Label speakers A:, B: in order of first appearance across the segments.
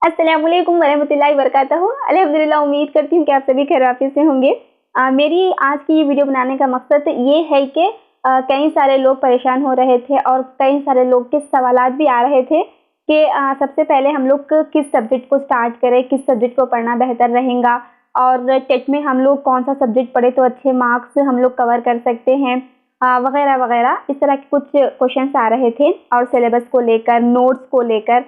A: अस्सलाम वालेकुम वरहमतुल्लाहि वबरकातुहू। अल्हम्दुलिल्लाह, उम्मीद करती हूँ कि आप सभी खैरियत से होंगे। मेरी आज की ये वीडियो बनाने का मकसद ये है कि कई सारे लोग परेशान हो रहे थे और कई सारे लोग के सवालात भी आ रहे थे कि सबसे पहले हम लोग किस सब्जेक्ट को स्टार्ट करें, किस सब्जेक्ट को पढ़ना बेहतर रहेगा और टेट में हम लोग कौन सा सब्जेक्ट पढ़े तो अच्छे मार्क्स हम लोग कवर कर सकते हैं, वगैरह वगैरह। इस तरह के कुछ क्वेश्चंस आ रहे थे और सिलेबस को लेकर, नोट्स को लेकर।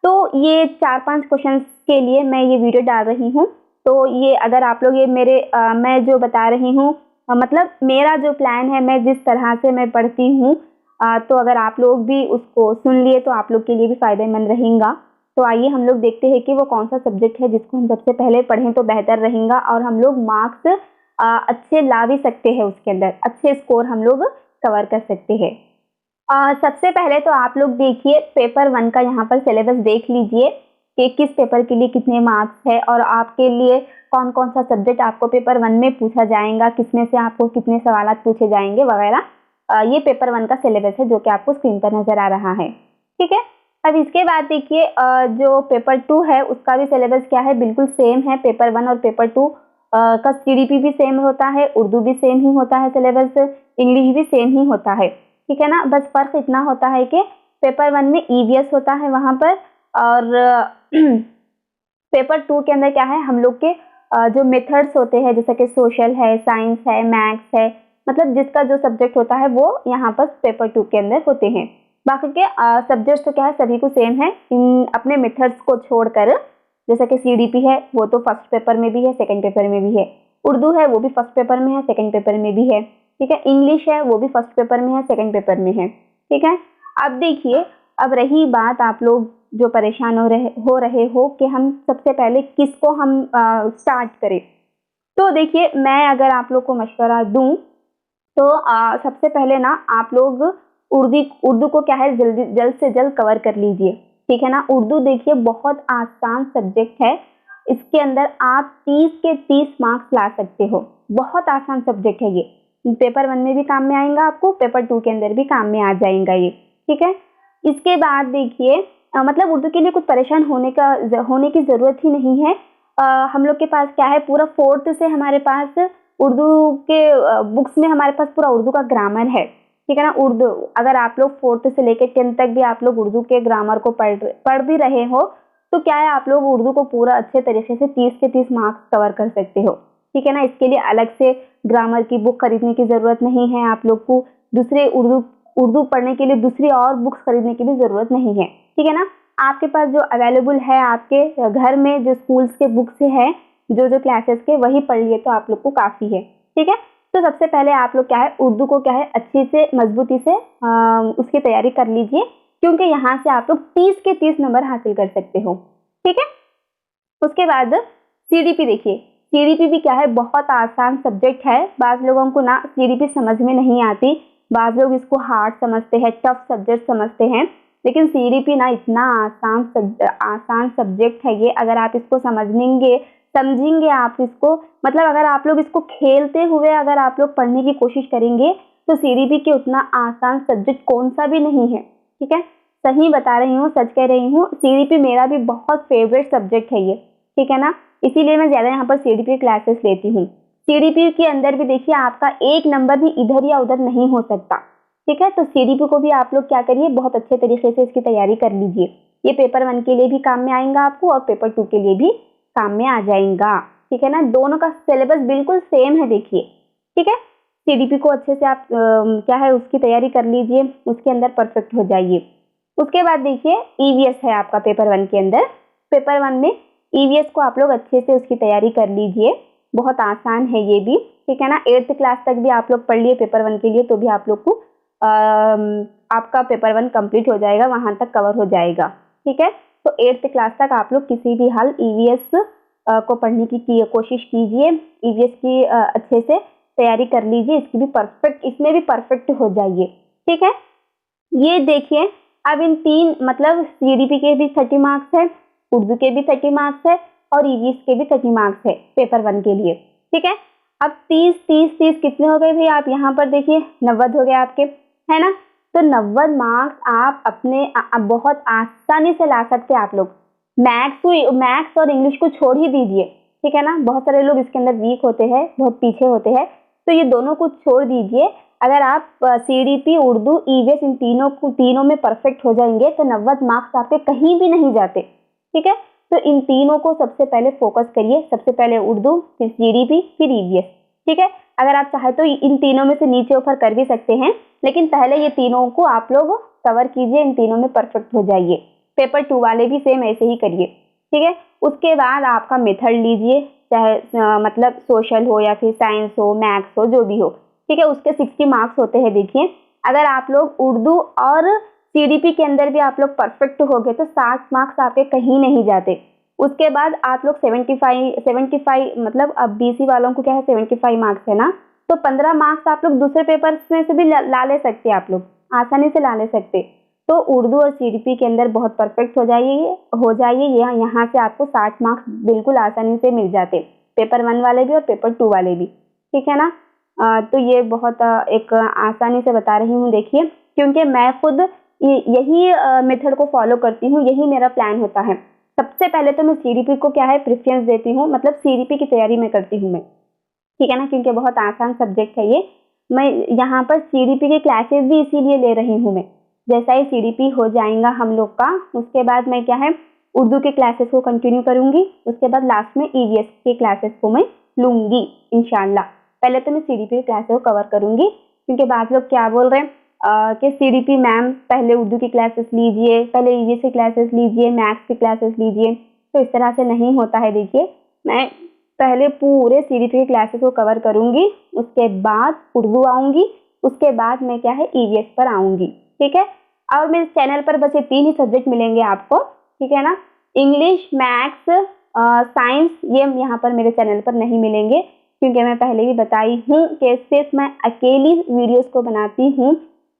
A: तो ये 4-5 क्वेश्चंस के लिए मैं ये वीडियो डाल रही हूँ। तो ये अगर आप लोग ये मैं जो बता रही हूँ, मतलब मेरा जो प्लान है, मैं जिस तरह से मैं पढ़ती हूँ, तो अगर आप लोग भी उसको सुन लिए तो आप लोग के लिए भी फ़ायदेमंद रहेगा। तो आइए हम लोग देखते हैं कि वो कौन सा सब्जेक्ट है जिसको हम सबसे पहले पढ़ें तो बेहतर रहेगा और हम लोग मार्क्स अच्छे ला भी सकते हैं, उसके अंदर अच्छे स्कोर हम लोग कवर कर सकते हैं। सबसे पहले तो आप लोग देखिए पेपर 1 का यहाँ पर सिलेबस देख लीजिए कि किस पेपर के लिए कितने मार्क्स है और आपके लिए कौन कौन सा सब्जेक्ट आपको पेपर 1 में पूछा जाएगा, किसमें से आपको कितने सवाल पूछे जाएंगे वगैरह। ये पेपर 1 का सिलेबस है जो कि आपको स्क्रीन पर नजर आ रहा है। ठीक है। अब इसके बाद देखिए जो पेपर 2 है उसका भी सिलेबस क्या है, बिल्कुल सेम है। पेपर 1 और पेपर 2 का सीडीपी भी सेम होता है, उर्दू भी सेम ही होता है, सिलेबस इंग्लिश भी सेम ही होता है। ठीक है ना। बस फर्क इतना होता है कि पेपर 1 में ईवीएस होता है वहां पर, और पेपर 2 के अंदर क्या है, हम लोग के जो मेथड्स होते हैं जैसे कि सोशल है, साइंस है, मैथ्स है, मतलब जिसका जो सब्जेक्ट होता है वो यहाँ पर पेपर 2 के अंदर होते हैं। बाकी के सब्जेक्ट्स तो क्या है, सभी को सेम है इन अपने मेथड्स को छोड़कर। जैसे कि सीडीपी है वो तो फर्स्ट पेपर में भी है, सेकंड पेपर में भी है। उर्दू है वो भी फर्स्ट पेपर में है, सेकंड पेपर में भी है। ठीक है। इंग्लिश है वो भी फर्स्ट पेपर में है, सेकंड पेपर में है। ठीक है। अब देखिए, अब रही बात आप लोग जो परेशान हो रहे हो कि हम सबसे पहले किसको हम स्टार्ट करें। तो देखिए, मैं अगर आप लोग को मशवरा दूं तो सबसे पहले ना आप लोग उर्दू को क्या है, जल्द से जल्द कवर कर लीजिए। ठीक है ना। उर्दू देखिए बहुत आसान सब्जेक्ट है, इसके अंदर आप 30 के 30 मार्क्स ला सकते हो। बहुत आसान सब्जेक्ट है ये, पेपर 1 में भी काम में आएगा आपको, पेपर 2 के अंदर भी काम में आ जाएगा ये। ठीक है। इसके बाद देखिए मतलब उर्दू के लिए कुछ परेशान होने की जरूरत ही नहीं है। हम लोग के पास क्या है, पूरा 4th से हमारे पास उर्दू के बुक्स में हमारे पास पूरा उर्दू का ग्रामर है। ठीक है ना। उर्दू अगर आप लोग 4th से लेकर 10th तक भी आप लोग उर्दू के ग्रामर को पढ़ भी रहे हो तो क्या है, आप लोग उर्दू को पूरा अच्छे तरीके से 30 के 30 मार्क्स कवर कर सकते हो। ठीक है ना। इसके लिए अलग से ग्रामर की बुक खरीदने की जरूरत नहीं है आप लोग को, दूसरे उर्दू पढ़ने के लिए दूसरी और बुक्स खरीदने की भी जरूरत नहीं है। ठीक है ना। आपके पास जो अवेलेबल है आपके घर में, जो स्कूल्स के बुक्स है, जो जो क्लासेस के, वही पढ़ लिए तो आप लोग को काफी है। ठीक है। तो सबसे पहले आप लोग क्या है, उर्दू को क्या है अच्छे से मजबूती से उसकी तैयारी कर लीजिए, क्योंकि यहाँ से आप लोग 30 के 30 नंबर हासिल कर सकते हो। ठीक है। उसके बाद सीडीपी देखिए, सीडीपी भी क्या है, बहुत आसान सब्जेक्ट है। बाज लोगों को ना सीडीपी समझ में नहीं आती, बाज लोग इसको हार्ड समझते हैं, टफ सब्जेक्ट समझते हैं, लेकिन सीडीपी ना इतना आसान सब्जेक्ट है ये। अगर आप इसको समझेंगे आप इसको, मतलब अगर आप लोग इसको खेलते हुए अगर आप लोग पढ़ने की कोशिश करेंगे तो सीडीपी के उतना आसान सब्जेक्ट कौन सा भी नहीं है। ठीक है। सही बता रही हूँ, सच कह रही हूँ, सीडीपी मेरा भी बहुत फेवरेट सब्जेक्ट है ये। ठीक है ना। इसीलिए मैं ज्यादा यहाँ पर सीडीपी क्लासेस लेती हूँ। सीडीपी के अंदर भी देखिए आपका एक नंबर भी इधर या उधर नहीं हो सकता। ठीक है। तो सीडीपी को भी आप लोग क्या करिए, बहुत अच्छे तरीके से इसकी तैयारी कर लीजिए। ये पेपर 1 के लिए भी काम में आएगा आपको और पेपर 2 के लिए भी काम में आ जाएगा। ठीक है ना। दोनों का सिलेबस बिल्कुल सेम है देखिए। ठीक है। सीडीपी को अच्छे से आप क्या है उसकी तैयारी कर लीजिए, उसके अंदर परफेक्ट हो जाइए। उसके बाद देखिए ईवीएस है आपका पेपर 1 के अंदर। पेपर 1 में ईवीएस को आप लोग अच्छे से उसकी तैयारी कर लीजिए, बहुत आसान है ये भी। ठीक है ना। 8th क्लास तक भी आप लोग पढ़ लिए पेपर 1 के लिए तो भी आप लोग को आपका पेपर 1 कंप्लीट हो जाएगा, वहां तक कवर हो जाएगा। ठीक है। तो 8th क्लास तक आप लोग किसी भी हाल ईवीएस को पढ़ने की कोशिश कीजिए, ईवीएस की अच्छे से तैयारी कर लीजिए, इसमें भी परफेक्ट हो जाइए। ठीक है। ये देखिए, अब इन 3 मतलब सीडीपी के भी 30 मार्क्स है, उर्दू के भी 30 मार्क्स है और ईवीएस के भी 30 मार्क्स है पेपर 1 के लिए। ठीक है। अब 30 30 30 कितने हो गए भाई, आप यहाँ पर देखिए 90 हो गए आपके, है ना। तो 90 मार्क्स आप अपने बहुत आसानी से ला सकते हैं आप लोग। मैथ्स और इंग्लिश को छोड़ ही दीजिए, ठीक है ना। बहुत सारे लोग इसके अंदर वीक होते हैं, बहुत पीछे होते हैं, तो ये दोनों को छोड़ दीजिए। अगर आप सीडीपी, उर्दू, ईवीएस इन तीनों में परफेक्ट हो जाएंगे तो 90 मार्क्स आपके कहीं भी नहीं जाते, ठीक है। तो इन तीनों को सबसे पहले फोकस करिए, सबसे पहले उर्दू, फिर सीडीपी, फिर ईवीएस, ठीक है। अगर आप चाहे तो इन तीनों में से नीचे ऊपर कर भी सकते हैं, लेकिन पहले ये तीनों को आप लोग कवर कीजिए, इन तीनों में परफेक्ट हो जाइए। पेपर 2 वाले भी सेम ऐसे ही करिए, ठीक है। उसके बाद आपका मेथड लीजिए, चाहे मतलब सोशल हो या फिर साइंस हो, मैथ्स हो, जो भी हो, ठीक है। उसके 60 मार्क्स होते हैं। देखिए, अगर आप लोग उर्दू और सीडीपी के अंदर भी आप लोग परफेक्ट हो गए तो 60 मार्क्स आपके कहीं नहीं जाते। उसके बाद आप लोग 75 मतलब अब बीसी वालों को क्या है 75 मार्क्स है ना, तो 15 मार्क्स आप लोग दूसरे पेपर्स में से भी ला ले सकते हैं, आप लोग आसानी से ला ले सकते। तो उर्दू और सीडीपी के अंदर बहुत परफेक्ट हो जाइए। यहाँ से आपको 60 मार्क्स बिल्कुल आसानी से मिल जाते, पेपर 1 वाले भी और पेपर 2 वाले भी, ठीक है ना। तो ये बहुत एक आसानी से बता रही हूँ। देखिए, क्योंकि मैं खुद यही मेथड को फॉलो करती हूँ, यही मेरा प्लान होता है। सबसे पहले तो मैं सीडीपी को क्या है प्रेफरेंस देती हूँ, मतलब सीडीपी की तैयारी मैं करती हूँ मैं, ठीक है ना, क्योंकि बहुत आसान सब्जेक्ट है ये। मैं यहाँ पर सीडीपी के क्लासेस भी इसीलिए ले रही हूँ मैं। जैसा ही सीडीपी हो जाएगा हम लोग का, उसके बाद मैं क्या है उर्दू के क्लासेस को कंटिन्यू करूंगी, उसके बाद लास्ट में ईवीएस के क्लासेस को मैं लूंगी इंशाल्लाह। पहले तो मैं सीडीपी के क्लासेस को कवर करूंगी, क्योंकि बाद लोग क्या बोल रहे हैं कि सीडीपी मैम पहले उर्दू की क्लासेस लीजिए, पहले ईवीएस की क्लासेस लीजिए, मैथ्स की क्लासेस लीजिए, तो इस तरह से नहीं होता है। देखिए, मैं पहले पूरे सीडीपी के क्लासेस को कवर करूंगी, उसके बाद उर्दू आऊंगी, उसके बाद मैं क्या है ईवीएस पर आऊंगी, ठीक है। और मेरे चैनल पर बस ये 3 ही सब्जेक्ट मिलेंगे आपको, ठीक है ना। इंग्लिश, मैथ्स, साइंस ये यहाँ पर मेरे चैनल पर नहीं मिलेंगे, क्योंकि मैं पहले भी बताई हूँ कि सिर्फ मैं अकेली वीडियोस को बनाती हूँ।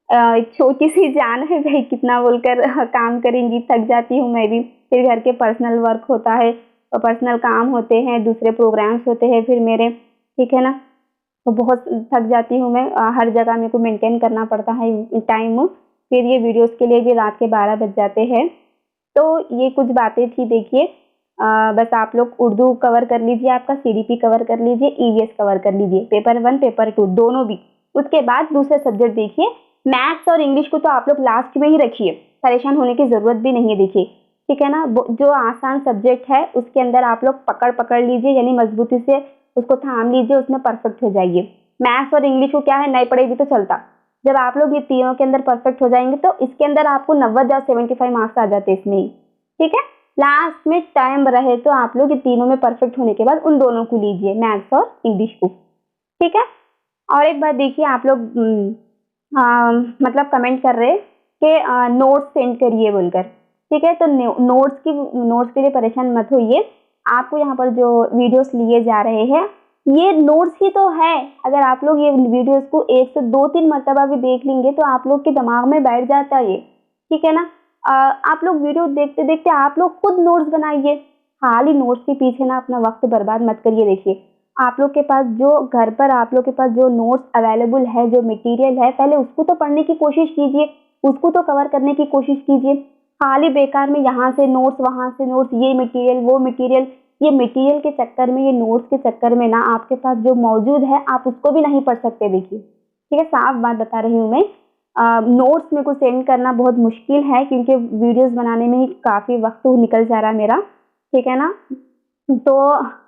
A: एक छोटी सी जान है भाई, कितना बोलकर काम करेंगी, थक जाती हूँ मैं भी। फिर घर के पर्सनल वर्क होता है, पर्सनल काम होते हैं, दूसरे प्रोग्राम्स होते हैं फिर मेरे, ठीक है ना। तो बहुत थक जाती हूँ मैं, हर जगह मेरे को मेंटेन करना पड़ता है टाइम। फिर ये वीडियोस के लिए भी रात के 12 बज जाते हैं। तो ये कुछ बातें थी। देखिए, बस आप लोग उर्दू कवर कर लीजिए, आपका सीडीपी कवर कर लीजिए, ईवीएस कवर कर लीजिए, पेपर 1 पेपर 2 दोनों भी। उसके बाद दूसरे सब्जेक्ट देखिए, मैथ्स और इंग्लिश को तो आप लोग लास्ट में ही रखिए, परेशान होने की जरूरत भी नहीं है। देखिए, ठीक है ना, जो आसान सब्जेक्ट है उसके अंदर आप लोग पकड़ लीजिए, यानी मजबूती से उसको थाम लीजिए, उसमें परफेक्ट हो जाइए। मैथ्स और इंग्लिश को क्या है नहीं पढ़े भी तो चलता, जब आप लोग ये तीनों के अंदर परफेक्ट हो जाएंगे तो इसके अंदर आपको 90 या 75 मार्क्स आ जाते हैं इसमें ही, ठीक है। लास्ट में टाइम रहे तो आप लोग ये तीनों में परफेक्ट होने के बाद उन दोनों को लीजिए, मैथ्स और इंग्लिश को, ठीक है। और एक बात देखिए, आप लोग मतलब कमेंट कर रहे कि नोट्स सेंड करिए बोलकर, ठीक है। तो नोट्स के लिए परेशान मत होइए। आपको यहाँ पर जो वीडियोस लिए जा रहे हैं ये नोट्स ही तो है। अगर आप लोग ये वीडियोस को 1 से 2-3 मरतबा भी देख लेंगे तो आप लोग के दिमाग में बैठ जाता है ये, ठीक है ना। आप लोग वीडियो देखते देखते आप लोग खुद नोट्स बनाइए, खाली नोट्स के पीछे ना अपना वक्त बर्बाद मत करिए। देखिए, आप लोग के पास जो घर पर आप लोग के पास जो नोट्स अवेलेबल है, जो मटेरियल है, पहले उसको तो पढ़ने की कोशिश कीजिए, उसको तो कवर करने की कोशिश कीजिए। खाली बेकार में यहाँ से नोट्स वहां से नोट्स, ये मटेरियल वो मटेरियल, ये मटेरियल के चक्कर में, ये नोट्स के चक्कर में ना आपके पास जो मौजूद है आप उसको भी नहीं पढ़ सकते। देखिए, ठीक है, साफ बात बता रही हूँ मैं। नोट्स मेरे को सेंड करना बहुत मुश्किल है, क्योंकि वीडियोस बनाने में ही काफी वक्त निकल जा रहा है मेरा, ठीक है ना। तो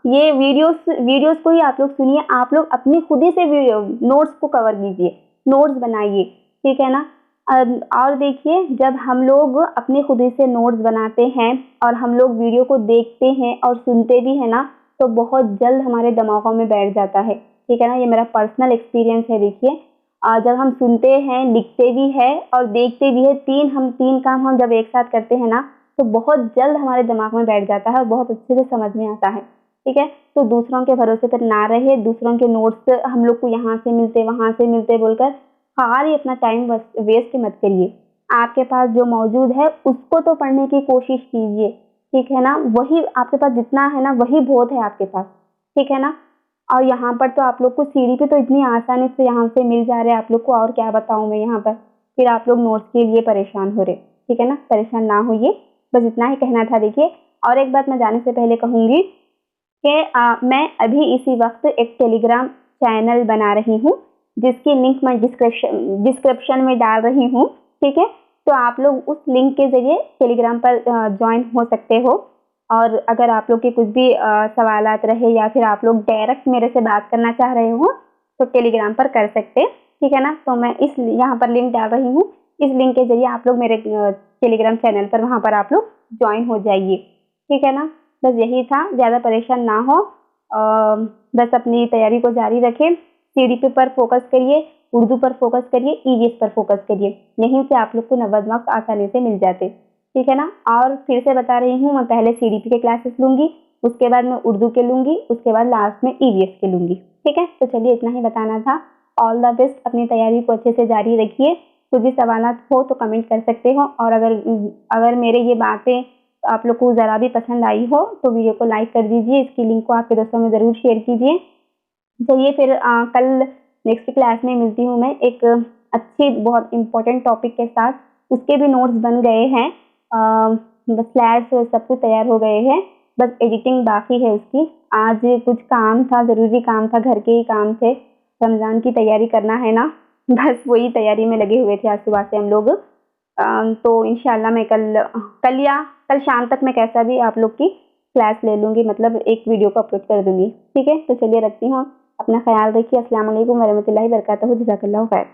A: ये वीडियोस को ही आप लोग सुनिए, आप लोग अपनी खुद ही से वीडियो नोट्स को कवर कीजिए, नोट्स बनाइए, ठीक है ना। और देखिए, जब हम लोग अपने खुद ही से नोट्स बनाते हैं और हम लोग वीडियो को देखते हैं और सुनते भी है ना, तो बहुत जल्द हमारे दिमागों में बैठ जाता है, ठीक है ना। ये मेरा पर्सनल एक्सपीरियंस है। देखिए, जब हम सुनते हैं, लिखते भी है और देखते भी है, तीन काम हम जब एक साथ करते हैं ना, तो बहुत जल्द हमारे दिमाग में बैठ जाता है और बहुत अच्छे से समझ में आता है, ठीक है। तो दूसरों के भरोसे पर ना रहे, दूसरों के नोट्स हम लोग को यहाँ से मिलते वहां से मिलते बोलकर खाली अपना टाइम वेस्ट मत करिए। आपके पास जो मौजूद है उसको तो पढ़ने की कोशिश कीजिए, ठीक है ना। वही आपके पास जितना है ना वही बहुत है आपके पास, ठीक है ना। और यहाँ पर तो आप लोग को सीढ़ी पे तो इतनी आसानी से यहाँ से मिल जा रहे हैं आप लोग को, और क्या बताऊँ मैं यहाँ पर। फिर आप लोग नोट्स के लिए परेशान हो रहे, ठीक है ना, परेशान ना होइए, बस इतना ही कहना था। देखिए, और एक बात मैं जाने से पहले कहूँगी कि मैं अभी इसी वक्त एक टेलीग्राम चैनल बना रही हूँ, जिसकी लिंक मैं डिस्क्रिप्शन में डाल रही हूँ। ठीक है, तो आप लोग उस लिंक के ज़रिए टेलीग्राम पर ज्वाइन हो सकते हो। और अगर आप लोग के कुछ भी सवालात रहे या फिर आप लोग डायरेक्ट मेरे से बात करना चाह रहे हो तो टेलीग्राम पर कर सकते हैं। ठीक है ना, तो मैं इस यहाँ पर लिंक डाल रही हूँ, इस लिंक के ज़रिए आप लोग मेरे टेलीग्राम चैनल पर वहाँ पर आप लोग ज्वाइन हो जाइए। ठीक है ना, बस यही था, ज़्यादा परेशान ना हो, बस अपनी तैयारी को जारी रखें, सीडीपी पर फोकस करिए, उर्दू पर फोकस करिए, ईवीएस पर फोकस करिए, यहीं से आप लोग को 90 मार्क्स आसानी से मिल जाते। ठीक है ना, और फिर से बता रही हूँ, मैं पहले सीडीपी के क्लासेस लूँगी, उसके बाद मैं उर्दू के लूँगी, उसके बाद लास्ट में ईवीएस के लूँगी। ठीक है, तो चलिए इतना ही बताना था। ऑल द बेस्ट, अपनी तैयारी को अच्छे से जारी रखिए। कुछ भी सवाल हो तो कमेंट कर सकते हो, और अगर मेरे ये बातें आप लोग को ज़रा भी पसंद आई हो तो वीडियो को लाइक कर दीजिए, इसकी लिंक को आपके दोस्तों में ज़रूर शेयर कीजिए। चलिए फिर कल नेक्स्ट क्लास में मिलती हूँ मैं एक अच्छी बहुत इम्पोर्टेंट टॉपिक के साथ। उसके भी नोट्स बन गए हैं, बस स्लाइड्स सब कुछ तैयार हो गए हैं, बस एडिटिंग बाकी है उसकी। आज कुछ काम था, ज़रूरी काम था, घर के ही काम थे, रमज़ान की तैयारी करना है ना, बस वही तैयारी में लगे हुए थे आज सुबह से हम लोग। तो इंशाल्लाह मैं कल शाम तक मैं कैसा भी आप लोग की क्लास ले लूँगी, मतलब एक वीडियो को अपलोड कर दूँगी। ठीक है, तो चलिए रखती हूँ, अपना ख्याल रखिए। अस्सलाम वालेकुम वरहमतुल्लाहि वबरकातुहू, जज़ाकल्लाहु खैर।